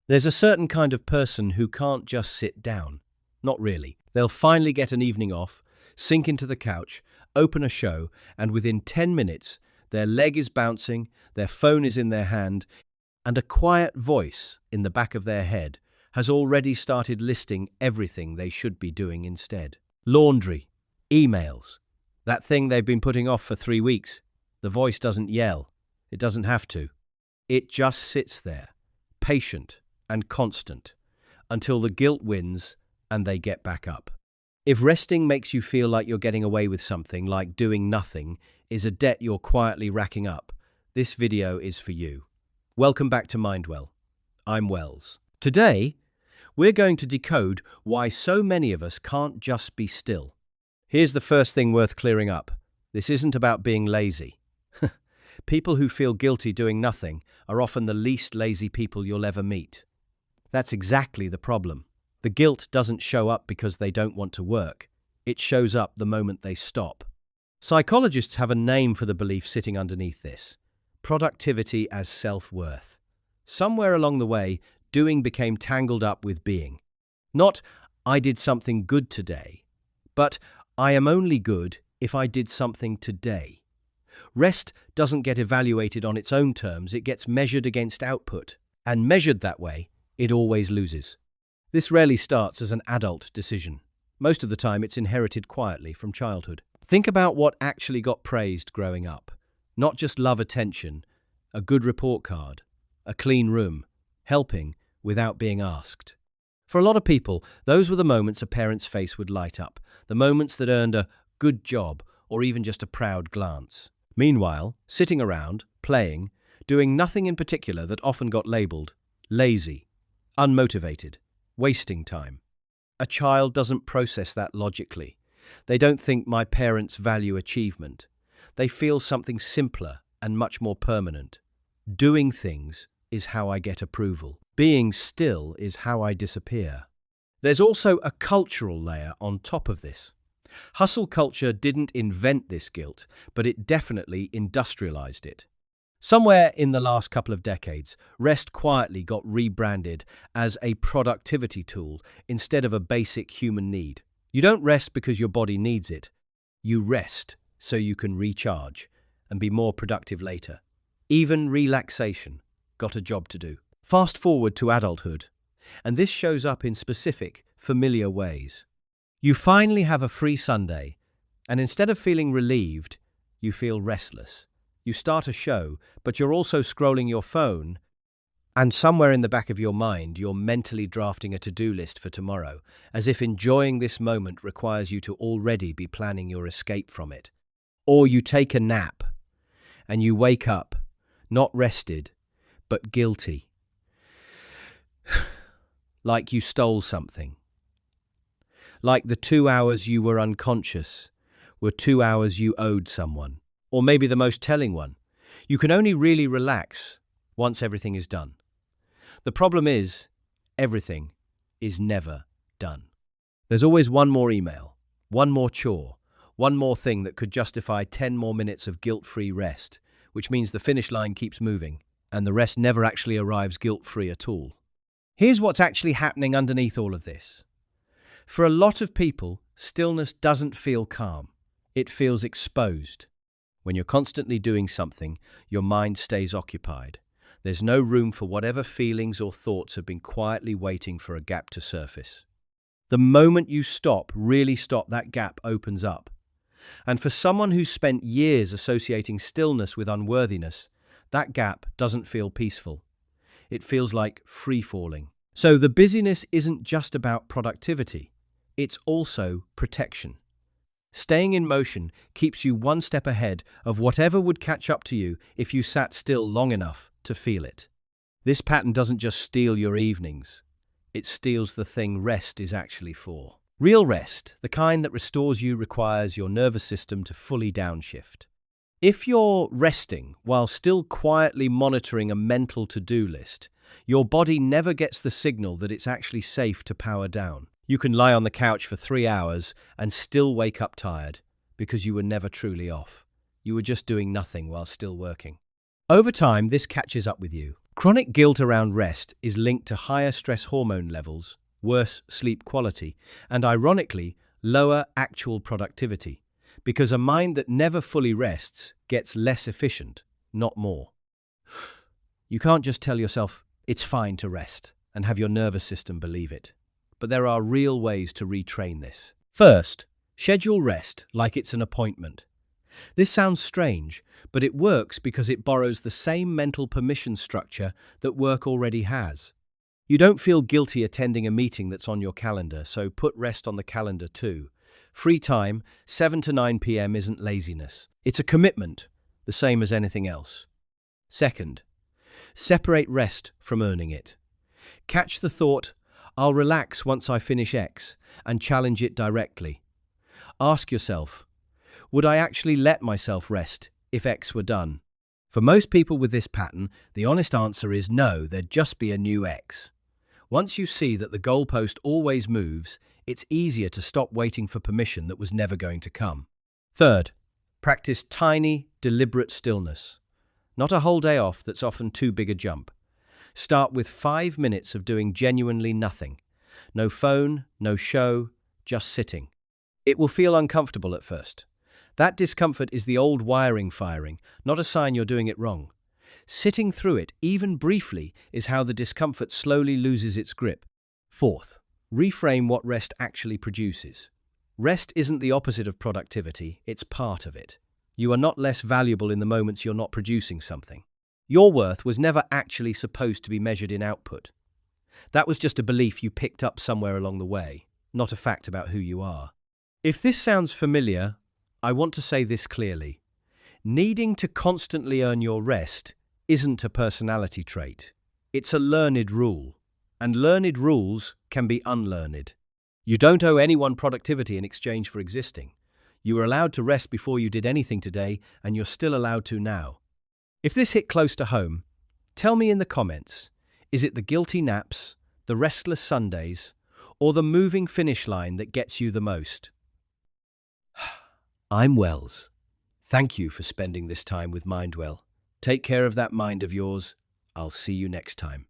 There's a certain kind of person who can't just sit down. Not really. They'll finally get an evening off, sink into the couch, open a show, and within 10 minutes, their leg is bouncing, their phone is in their hand, and a quiet voice in the back of their head has already started listing everything they should be doing instead. Laundry, emails, that thing they've been putting off for 3 weeks. The voice doesn't yell. It doesn't have to. It just sits there, patient and constant, until the guilt wins and they get back up. If resting makes you feel like you're getting away with something, like doing nothing is a debt you're quietly racking up, this video is for you. Welcome back to Mindwell. I'm Wells. Today, we're going to decode why so many of us can't just be still. Here's the first thing worth clearing up. This isn't about being lazy. People who feel guilty doing nothing are often the least lazy people you'll ever meet. That's exactly the problem. The guilt doesn't show up because they don't want to work. It shows up the moment they stop. Psychologists have a name for the belief sitting underneath this: productivity as self-worth. Somewhere along the way, doing became tangled up with being. Not, I did something good today, but I am only good if I did something today. Rest doesn't get evaluated on its own terms, it gets measured against output. And measured that way, it always loses. This rarely starts as an adult decision. Most of the time, it's inherited quietly from childhood. Think about what actually got praised growing up. Not just love attention, a good report card, a clean room, helping without being asked. For a lot of people, those were the moments a parent's face would light up, the moments that earned a good job or even just a proud glance. Meanwhile, sitting around, playing, doing nothing in particular that often got labelled lazy, unmotivated, wasting time. A child doesn't process that logically. They don't think my parents value achievement. They feel something simpler and much more permanent. Doing things is how I get approval. Being still is how I disappear. There's also a cultural layer on top of this. Hustle culture didn't invent this guilt, but it definitely industrialized it. Somewhere in the last couple of decades, rest quietly got rebranded as a productivity tool instead of a basic human need. You don't rest because your body needs it. You rest so you can recharge and be more productive later. Even relaxation got a job to do. Fast forward to adulthood, and this shows up in specific, familiar ways. You finally have a free Sunday, and instead of feeling relieved, you feel restless. You start a show, but you're also scrolling your phone, and somewhere in the back of your mind, you're mentally drafting a to-do list for tomorrow, as if enjoying this moment requires you to already be planning your escape from it. Or you take a nap, and you wake up, not rested, but guilty. Like you stole something. Like the 2 hours you were unconscious were 2 hours you owed someone. Or maybe the most telling one: you can only really relax once everything is done. The problem is, everything is never done. There's always one more email, one more chore, one more thing that could justify 10 more minutes of guilt-free rest, which means the finish line keeps moving, and the rest never actually arrives guilt-free at all. Here's what's actually happening underneath all of this. For a lot of people, stillness doesn't feel calm. It feels exposed. When you're constantly doing something, your mind stays occupied. There's no room for whatever feelings or thoughts have been quietly waiting for a gap to surface. The moment you stop, really stop, that gap opens up. And for someone who's spent years associating stillness with unworthiness, that gap doesn't feel peaceful. It feels like free-falling. So the busyness isn't just about productivity. It's also protection. Staying in motion keeps you one step ahead of whatever would catch up to you if you sat still long enough to feel it. This pattern doesn't just steal your evenings. It steals the thing rest is actually for. Real rest, the kind that restores you, requires your nervous system to fully downshift. If you're resting while still quietly monitoring a mental to-do list, your body never gets the signal that it's actually safe to power down. You can lie on the couch for 3 hours and still wake up tired because you were never truly off. You were just doing nothing while still working. Over time, this catches up with you. Chronic guilt around rest is linked to higher stress hormone levels, worse sleep quality, and ironically, lower actual productivity, because a mind that never fully rests gets less efficient, not more. You can't just tell yourself, it's fine to rest, and have your nervous system believe it. But there are real ways to retrain this. First, schedule rest like it's an appointment. This sounds strange, but it works because it borrows the same mental permission structure that work already has. You don't feel guilty attending a meeting that's on your calendar, so put rest on the calendar too. Free time, 7 to 9 p.m. isn't laziness. It's a commitment, the same as anything else. Second, separate rest from earning it. Catch the thought, I'll relax once I finish X, and challenge it directly. Ask yourself, would I actually let myself rest if X were done? For most people with this pattern, the honest answer is no, there'd just be a new X. Once you see that the goalpost always moves, it's easier to stop waiting for permission that was never going to come. Third, practice tiny, deliberate stillness. Not a whole day off that's often too big a jump. Start with 5 minutes of doing genuinely nothing. No phone, no show, just sitting. It will feel uncomfortable at first. That discomfort is the old wiring firing, not a sign you're doing it wrong. Sitting through it, even briefly, is how the discomfort slowly loses its grip. Fourth, reframe what rest actually produces. Rest isn't the opposite of productivity, it's part of it. You are not less valuable in the moments you're not producing something. Your worth was never actually supposed to be measured in output. That was just a belief you picked up somewhere along the way, not a fact about who you are. If this sounds familiar, I want to say this clearly. Needing to constantly earn your rest isn't a personality trait. It's a learned rule, and learned rules can be unlearned. You don't owe anyone productivity in exchange for existing. You were allowed to rest before you did anything today, and you're still allowed to now. If this hit close to home, tell me in the comments, is it the guilty naps, the restless Sundays, or the moving finish line that gets you the most? I'm Wells. Thank you for spending this time with Mindwell. Take care of that mind of yours. I'll see you next time.